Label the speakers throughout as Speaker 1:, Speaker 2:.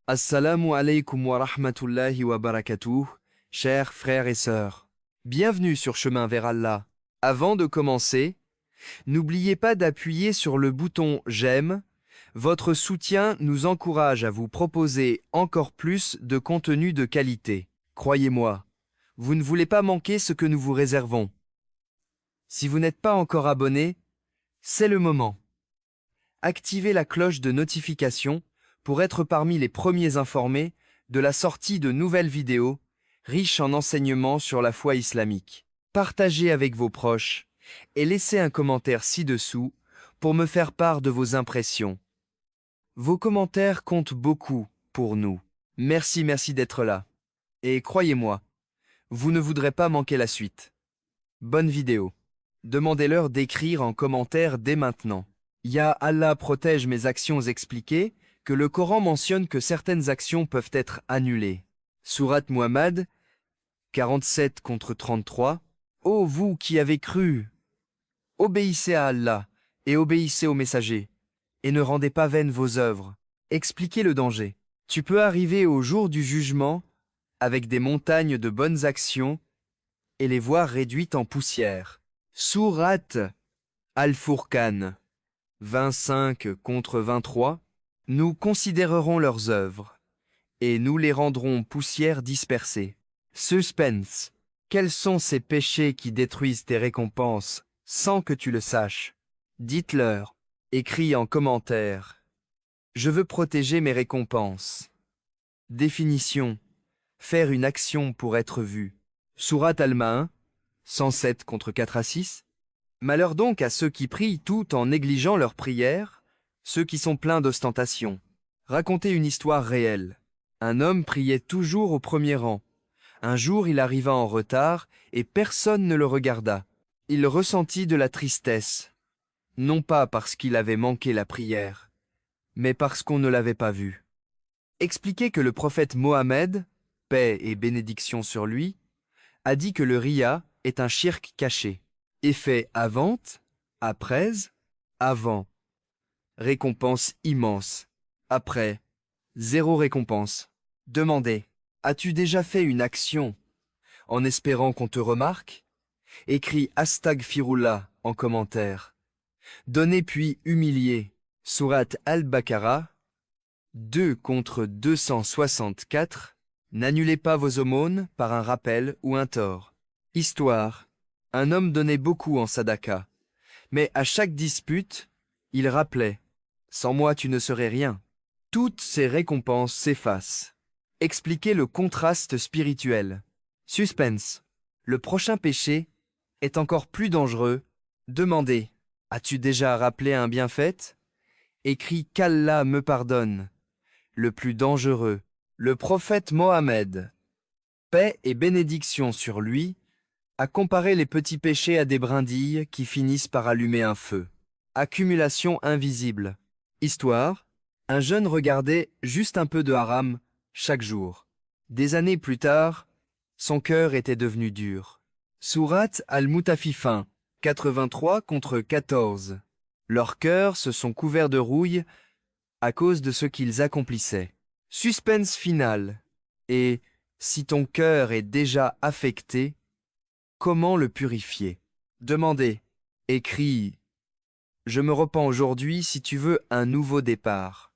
Speaker 1: Assalamu alaikum wa rahmatullahi wa barakatuh, chers frères et sœurs. Bienvenue sur Chemin vers Allah. Avant de commencer, n'oubliez pas d'appuyer sur le bouton j'aime. Votre soutien nous encourage à vous proposer encore plus de contenu de qualité. Croyez-moi, vous ne voulez pas manquer ce que nous vous réservons. Si vous n'êtes pas encore abonné, c'est le moment. Activez la cloche de notification pour être parmi les premiers informés de la sortie de nouvelles vidéos riches en enseignements sur la foi islamique. Partagez avec vos proches et laissez un commentaire ci-dessous pour me faire part de vos impressions. Vos commentaires comptent beaucoup pour nous. Merci d'être là. Et croyez-moi, vous ne voudrez pas manquer la suite. Bonne vidéo. Demandez-leur d'écrire en commentaire dès maintenant. Ya Allah protège mes actions expliquées, que le Coran mentionne que certaines actions peuvent être annulées. Sourate Muhammad, 47 contre 33. Ô vous qui avez cru, obéissez à Allah et obéissez aux messagers, et ne rendez pas vaines vos œuvres. Expliquez le danger. Tu peux arriver au jour du jugement avec des montagnes de bonnes actions et les voir réduites en poussière. Sourate Al-Furqan, 25 contre 23. Nous considérerons leurs œuvres, et nous les rendrons poussière dispersée. Suspense. Quels sont ces péchés qui détruisent tes récompenses sans que tu le saches? Dites-leur, écris en commentaire. Je veux protéger mes récompenses. Définition. Faire une action pour être vu. Sourate Al-Ma'un, 107 contre 4 à 6. Malheur donc à ceux qui prient tout en négligeant leurs prières, ceux qui sont pleins d'ostentation. Racontez une histoire réelle. Un homme priait toujours au premier rang. Un jour, il arriva en retard et personne ne le regarda. Il ressentit de la tristesse, non pas parce qu'il avait manqué la prière, mais parce qu'on ne l'avait pas vu. Expliquez que le prophète Mohammed, paix et bénédiction sur lui, a dit que le riya est un shirk caché. Effet avant, après, avant. Récompense immense. Après, zéro récompense. Demandez, as-tu déjà fait une action en espérant qu'on te remarque? Écris Astaghfirullah en commentaire. Donnez puis humilier. Sourate Al-Baqarah, 2 contre 264. N'annulez pas vos aumônes par un rappel ou un tort. Histoire. Un homme donnait beaucoup en sadaka, mais à chaque dispute, il rappelait « Sans moi tu ne serais rien ». Toutes ces récompenses s'effacent. Expliquez le contraste spirituel. Suspense. Le prochain péché est encore plus dangereux. Demandez « As-tu déjà rappelé un bienfait ?» Écrit « Qu'Allah me pardonne ». Le plus dangereux. Le prophète Mohammed, paix et bénédiction sur lui, a comparé les petits péchés à des brindilles qui finissent par allumer un feu. Accumulation invisible. Histoire. Un jeune regardait juste un peu de haram chaque jour. Des années plus tard, son cœur était devenu dur. Sourate Al-Mutafifin, 83 contre 14. Leurs cœurs se sont couverts de rouille à cause de ce qu'ils accomplissaient. Suspense final. Et si ton cœur est déjà affecté, comment le purifier? Demandez. Écris. Je me repens aujourd'hui si tu veux un nouveau départ.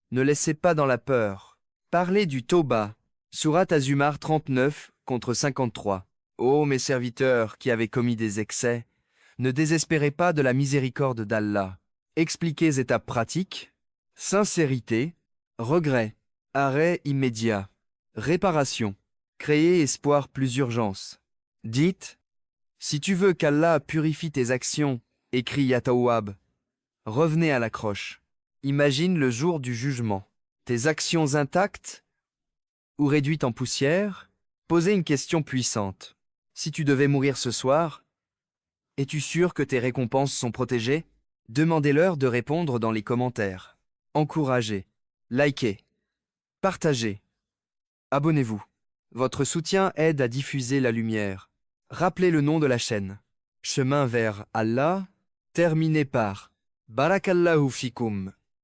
Speaker 1: Ne laissez pas dans la peur. Parlez du Tauba. Sourate Az-Zumar 39 contre 53. Ô mes serviteurs qui avez commis des excès, ne désespérez pas de la miséricorde d'Allah. Expliquez étapes pratiques. Sincérité. Regret. Arrêt immédiat. Réparation. Créer espoir plus urgence. Dites, si tu veux qu'Allah purifie tes actions, écrit Yatawab, revenez à l'accroche. Imagine le jour du jugement. Tes actions intactes ou réduites en poussière? Posez une question puissante. Si tu devais mourir ce soir, es-tu sûr que tes récompenses sont protégées? Demandez-leur de répondre dans les commentaires. Encouragez, likez, partagez, abonnez-vous. Votre soutien aide à diffuser la lumière. Rappelez le nom de la chaîne. Chemin vers Allah, terminé par Barakallahu fikoum.